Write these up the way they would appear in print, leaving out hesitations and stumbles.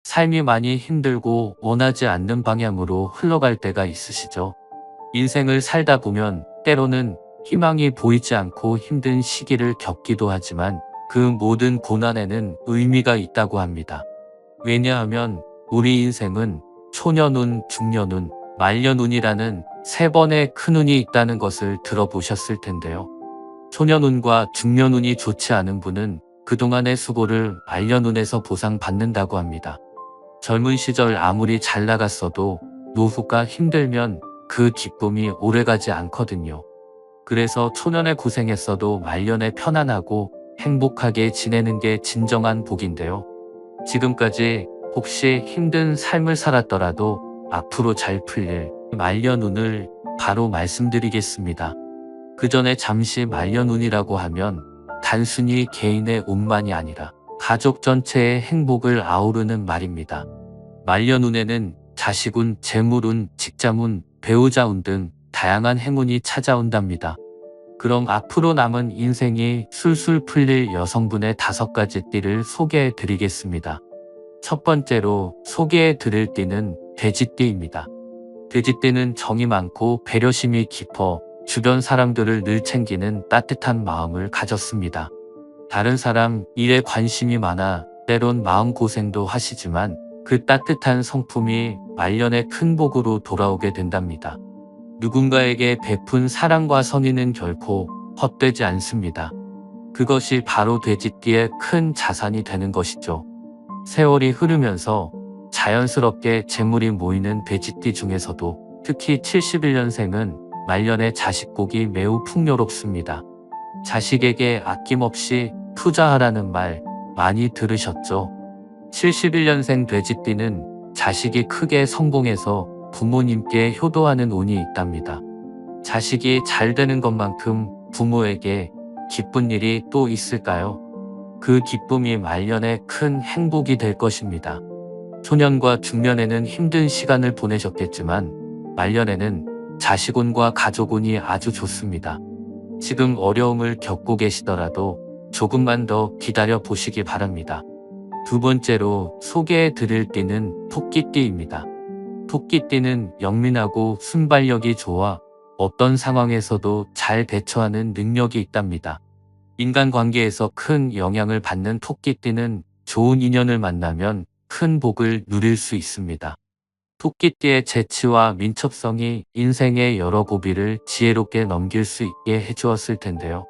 삶이 많이 힘들고 원하지 않는 방향으로 흘러갈 때가 있으시죠? 인생을 살다 보면 때로는 희망이 보이지 않고 힘든 시기를 겪기도 하지만 그 모든 고난에는 의미가 있다고 합니다. 왜냐하면 우리 인생은 초년운, 중년운, 말년운이라는 세 번의 큰 운이 있다는 것을 들어보셨을 텐데요. 초년운과 중년운이 좋지 않은 분은 그동안의 수고를 말년운에서 보상받는다고 합니다. 젊은 시절 아무리 잘 나갔어도 노후가 힘들면 그 기쁨이 오래가지 않거든요. 그래서 초년에 고생했어도 말년에 편안하고 행복하게 지내는 게 진정한 복인데요. 지금까지 혹시 힘든 삶을 살았더라도 앞으로 잘 풀릴 말년운을 바로 말씀드리겠습니다. 그 전에 잠시 말년운이라고 하면 단순히 개인의 운만이 아니라 가족 전체의 행복을 아우르는 말입니다. 말년운에는 자식운, 재물운, 직장운, 배우자운 등 다양한 행운이 찾아온답니다. 그럼 앞으로 남은 인생이 술술 풀릴 여성분의 5가지 띠를 소개해 드리겠습니다. 첫 번째로 소개해 드릴 띠는 돼지띠입니다. 돼지띠는 정이 많고 배려심이 깊어 주변 사람들을 늘 챙기는 따뜻한 마음을 가졌습니다. 다른 사람 일에 관심이 많아 때론 마음고생도 하시지만 그 따뜻한 성품이 말년에 큰 복으로 돌아오게 된답니다. 누군가에게 베푼 사랑과 선의는 결코 헛되지 않습니다. 그것이 바로 돼지띠의 큰 자산이 되는 것이죠. 세월이 흐르면서 자연스럽게 재물이 모이는 돼지띠 중에서도 특히 71년생은 말년에 자식복이 매우 풍요롭습니다. 자식에게 아낌없이 투자하라는 말 많이 들으셨죠? 71년생 돼지띠는 자식이 크게 성공해서 부모님께 효도하는 운이 있답니다. 자식이 잘 되는 것만큼 부모에게 기쁜 일이 또 있을까요? 그 기쁨이 말년에 큰 행복이 될 것입니다. 초년과 중년에는 힘든 시간을 보내셨겠지만 말년에는 자식운과 가족운이 아주 좋습니다. 지금 어려움을 겪고 계시더라도 조금만 더 기다려 보시기 바랍니다. 두 번째로 소개해 드릴 띠는 토끼띠입니다. 토끼띠는 영민하고 순발력이 좋아 어떤 상황에서도 잘 대처하는 능력이 있답니다. 인간관계에서 큰 영향을 받는 토끼띠는 좋은 인연을 만나면 큰 복을 누릴 수 있습니다. 토끼띠의 재치와 민첩성이 인생의 여러 고비를 지혜롭게 넘길 수 있게 해주었을 텐데요.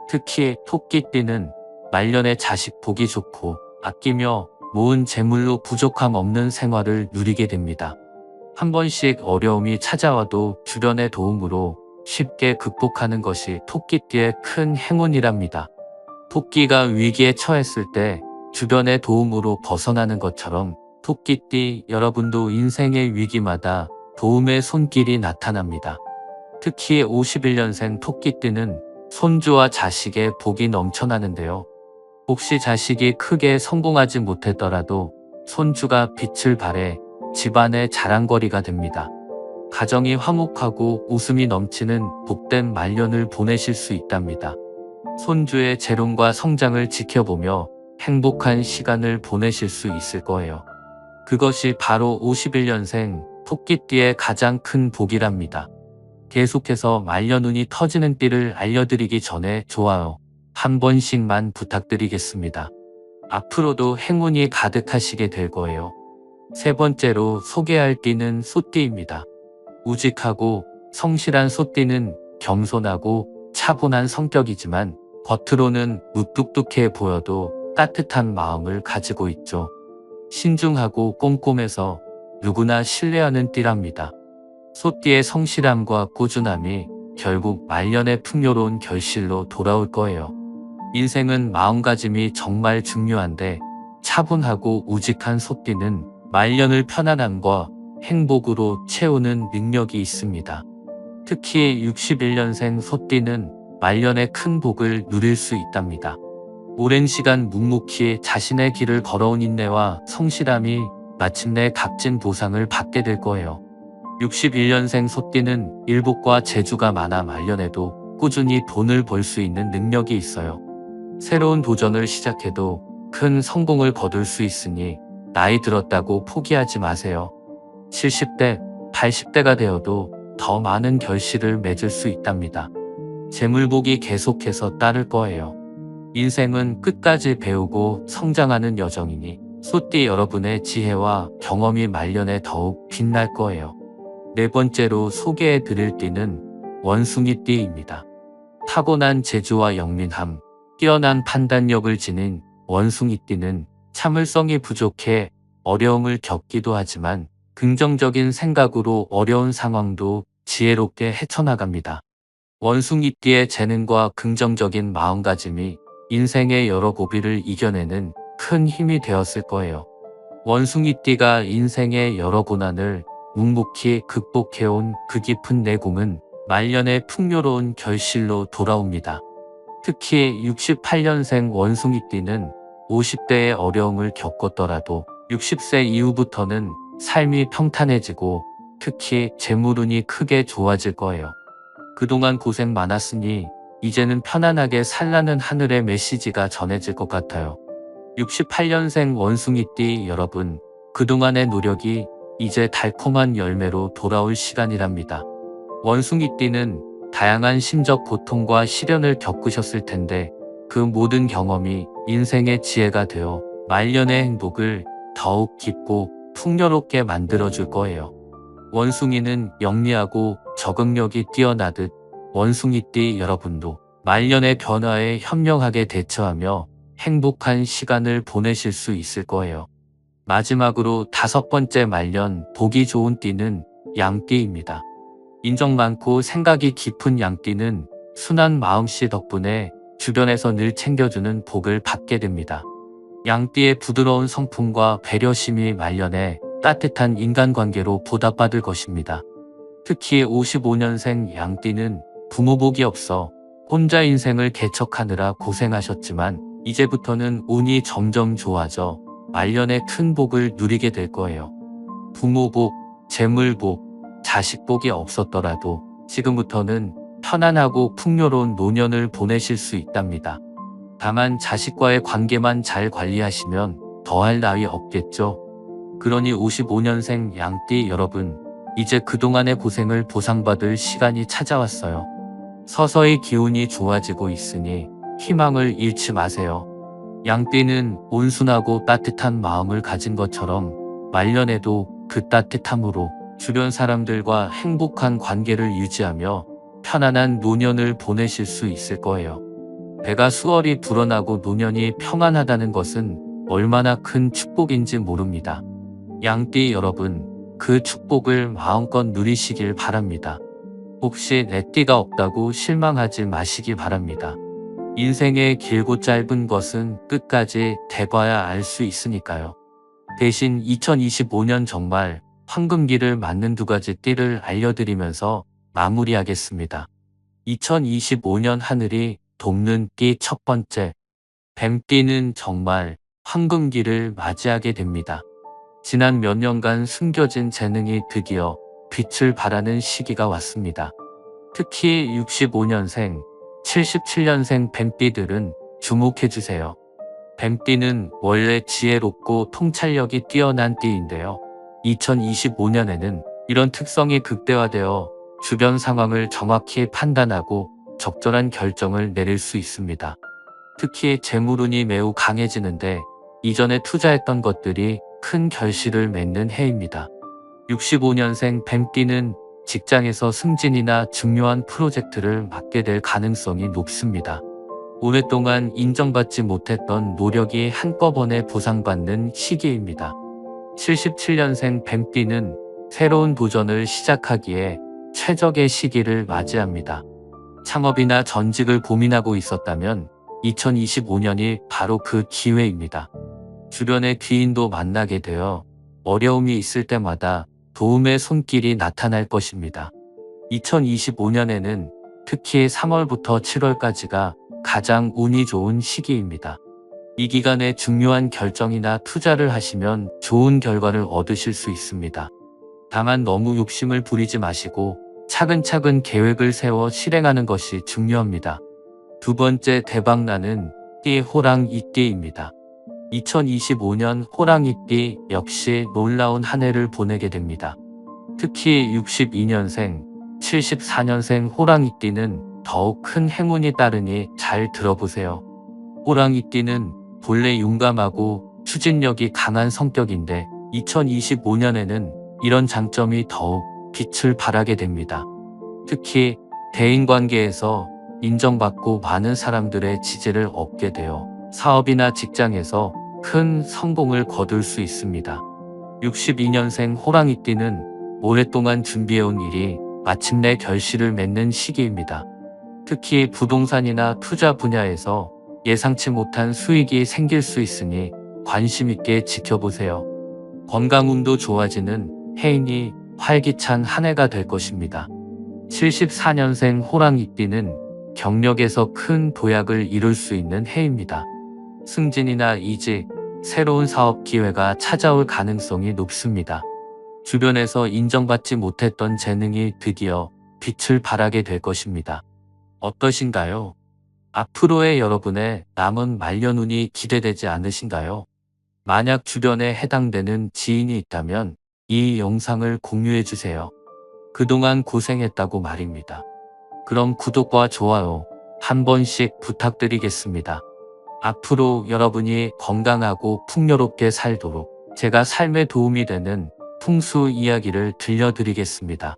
특히 토끼띠는 말년에 자식 복이 좋고 아끼며 모은 재물로 부족함 없는 생활을 누리게 됩니다. 한 번씩 어려움이 찾아와도 주변의 도움으로 쉽게 극복하는 것이 토끼띠의 큰 행운이랍니다. 토끼가 위기에 처했을 때 주변의 도움으로 벗어나는 것처럼 토끼띠 여러분도 인생의 위기마다 도움의 손길이 나타납니다. 특히 51년생 토끼띠는 손주와 자식의 복이 넘쳐나는데요. 혹시 자식이 크게 성공하지 못했더라도 손주가 빛을 발해 집안의 자랑거리가 됩니다. 가정이 화목하고 웃음이 넘치는 복된 말년을 보내실 수 있답니다. 손주의 재롱과 성장을 지켜보며 행복한 시간을 보내실 수 있을 거예요. 그것이 바로 51년생 토끼띠의 가장 큰 복이랍니다. 계속해서 말년운이 터지는 띠를 알려드리기 전에 좋아요 한 번씩만 부탁드리겠습니다. 앞으로도 행운이 가득하시게 될 거예요. 세 번째로 소개할 띠는 소띠입니다. 우직하고 성실한 소띠는 겸손하고 차분한 성격이지만 겉으로는 무뚝뚝해 보여도 따뜻한 마음을 가지고 있죠. 신중하고 꼼꼼해서 누구나 신뢰하는 띠랍니다. 소띠의 성실함과 꾸준함이 결국 말년의 풍요로운 결실로 돌아올 거예요. 인생은 마음가짐이 정말 중요한데 차분하고 우직한 소띠는 말년을 편안함과 행복으로 채우는 능력이 있습니다. 특히 61년생 소띠는 말년에 큰 복을 누릴 수 있답니다. 오랜 시간 묵묵히 자신의 길을 걸어온 인내와 성실함이 마침내 값진 보상을 받게 될 거예요. 61년생 소띠는 일복과 재주가 많아 말년에도 꾸준히 돈을 벌 수 있는 능력이 있어요. 새로운 도전을 시작해도 큰 성공을 거둘 수 있으니 나이 들었다고 포기하지 마세요. 70대, 80대가 되어도 더 많은 결실을 맺을 수 있답니다. 재물복이 계속해서 따를 거예요. 인생은 끝까지 배우고 성장하는 여정이니 소띠 여러분의 지혜와 경험이 말년에 더욱 빛날 거예요. 네 번째로 소개해 드릴 띠는 원숭이 띠입니다. 타고난 재주와 영민함, 뛰어난 판단력을 지닌 원숭이 띠는 참을성이 부족해 어려움을 겪기도 하지만 긍정적인 생각으로 어려운 상황도 지혜롭게 헤쳐나갑니다. 원숭이 띠의 재능과 긍정적인 마음가짐이 인생의 여러 고비를 이겨내는 큰 힘이 되었을 거예요. 원숭이 띠가 인생의 여러 고난을 묵묵히 극복해온 그 깊은 내공은 말년의 풍요로운 결실로 돌아옵니다. 특히 68년생 원숭이 띠는 50대의 어려움을 겪었더라도 60세 이후부터는 삶이 평탄해지고 특히 재물운이 크게 좋아질 거예요. 그동안 고생 많았으니 이제는 편안하게 살라는 하늘의 메시지가 전해질 것 같아요. 68년생 원숭이띠 여러분, 그동안의 노력이 이제 달콤한 열매로 돌아올 시간이랍니다. 원숭이띠는 다양한 심적 고통과 시련을 겪으셨을 텐데 그 모든 경험이 인생의 지혜가 되어 말년의 행복을 더욱 깊고 풍요롭게 만들어줄 거예요. 원숭이는 영리하고 적응력이 뛰어나듯 원숭이띠 여러분도 말년의 변화에 현명하게 대처하며 행복한 시간을 보내실 수 있을 거예요. 마지막으로 다섯 번째 말년 보기 좋은 띠는 양띠입니다. 인정 많고 생각이 깊은 양띠는 순한 마음씨 덕분에 주변에서 늘 챙겨주는 복을 받게 됩니다. 양띠의 부드러운 성품과 배려심이 말년에 따뜻한 인간관계로 보답받을 것입니다. 특히 55년생 양띠는 부모복이 없어 혼자 인생을 개척하느라 고생하셨지만 이제부터는 운이 점점 좋아져 말년에 큰 복을 누리게 될 거예요. 부모복, 재물복, 자식복이 없었더라도 지금부터는 편안하고 풍요로운 노년을 보내실 수 있답니다. 다만 자식과의 관계만 잘 관리하시면 더할 나위 없겠죠. 그러니 55년생 양띠 여러분, 이제 그동안의 고생을 보상받을 시간이 찾아왔어요. 서서히 기운이 좋아지고 있으니 희망을 잃지 마세요. 양띠는 온순하고 따뜻한 마음을 가진 것처럼 말년에도 그 따뜻함으로 주변 사람들과 행복한 관계를 유지하며 편안한 노년을 보내실 수 있을 거예요. 배가 수월히 불어나고 노년이 평안하다는 것은 얼마나 큰 축복인지 모릅니다. 양띠 여러분, 그 축복을 마음껏 누리시길 바랍니다. 혹시 내 띠가 없다고 실망하지 마시기 바랍니다. 인생의 길고 짧은 것은 끝까지 돼봐야 알 수 있으니까요. 대신 2025년 정말 황금기를 맞는 두 가지 띠를 알려드리면서 마무리하겠습니다. 2025년 하늘이 돕는 띠 첫 번째, 뱀띠는 정말 황금기를 맞이하게 됩니다. 지난 몇 년간 숨겨진 재능이 드디어 빛을 발하는 시기가 왔습니다. 특히 65년생, 77년생 뱀띠들은 주목해주세요. 뱀띠는 원래 지혜롭고 통찰력이 뛰어난 띠인데요. 2025년에는 이런 특성이 극대화되어 주변 상황을 정확히 판단하고 적절한 결정을 내릴 수 있습니다. 특히 재물운이 매우 강해지는데 이전에 투자했던 것들이 큰 결실을 맺는 해입니다. 65년생 뱀띠는 직장에서 승진이나 중요한 프로젝트를 맡게 될 가능성이 높습니다. 오랫동안 인정받지 못했던 노력이 한꺼번에 보상받는 시기입니다. 77년생 뱀띠는 새로운 도전을 시작하기에 최적의 시기를 맞이합니다. 창업이나 전직을 고민하고 있었다면 2025년이 바로 그 기회입니다. 주변의 귀인도 만나게 되어 어려움이 있을 때마다 도움의 손길이 나타날 것입니다. 2025년에는 특히 3월부터 7월까지가 가장 운이 좋은 시기입니다. 이 기간에 중요한 결정이나 투자를 하시면 좋은 결과를 얻으실 수 있습니다. 다만 너무 욕심을 부리지 마시고 차근차근 계획을 세워 실행하는 것이 중요합니다. 두 번째 대박나는 띠 호랑이 띠입니다. 2025년 호랑이띠 역시 놀라운 한 해를 보내게 됩니다. 특히 62년생, 74년생 호랑이띠는 더욱 큰 행운이 따르니 잘 들어보세요. 호랑이띠는 본래 용감하고 추진력이 강한 성격인데 2025년에는 이런 장점이 더욱 빛을 발하게 됩니다. 특히 대인관계에서 인정받고 많은 사람들의 지지를 얻게 되어 사업이나 직장에서 큰 성공을 거둘 수 있습니다. 62년생 호랑이띠는 오랫동안 준비해온 일이 마침내 결실을 맺는 시기입니다. 특히 부동산이나 투자 분야에서 예상치 못한 수익이 생길 수 있으니 관심 있게 지켜보세요. 건강운도 좋아지는 해이니 활기찬 한 해가 될 것입니다. 74년생 호랑이띠는 경력에서 큰 도약을 이룰 수 있는 해입니다. 승진이나 이직, 새로운 사업 기회가 찾아올 가능성이 높습니다. 주변에서 인정받지 못했던 재능이 드디어 빛을 발하게 될 것입니다. 어떠신가요? 앞으로의 여러분의 남은 말년운이 기대되지 않으신가요? 만약 주변에 해당되는 지인이 있다면 이 영상을 공유해주세요. 그동안 고생했다고 말입니다. 그럼 구독과 좋아요 한 번씩 부탁드리겠습니다. 앞으로 여러분이 건강하고 풍요롭게 살도록 제가 삶에 도움이 되는 풍수 이야기를 들려드리겠습니다.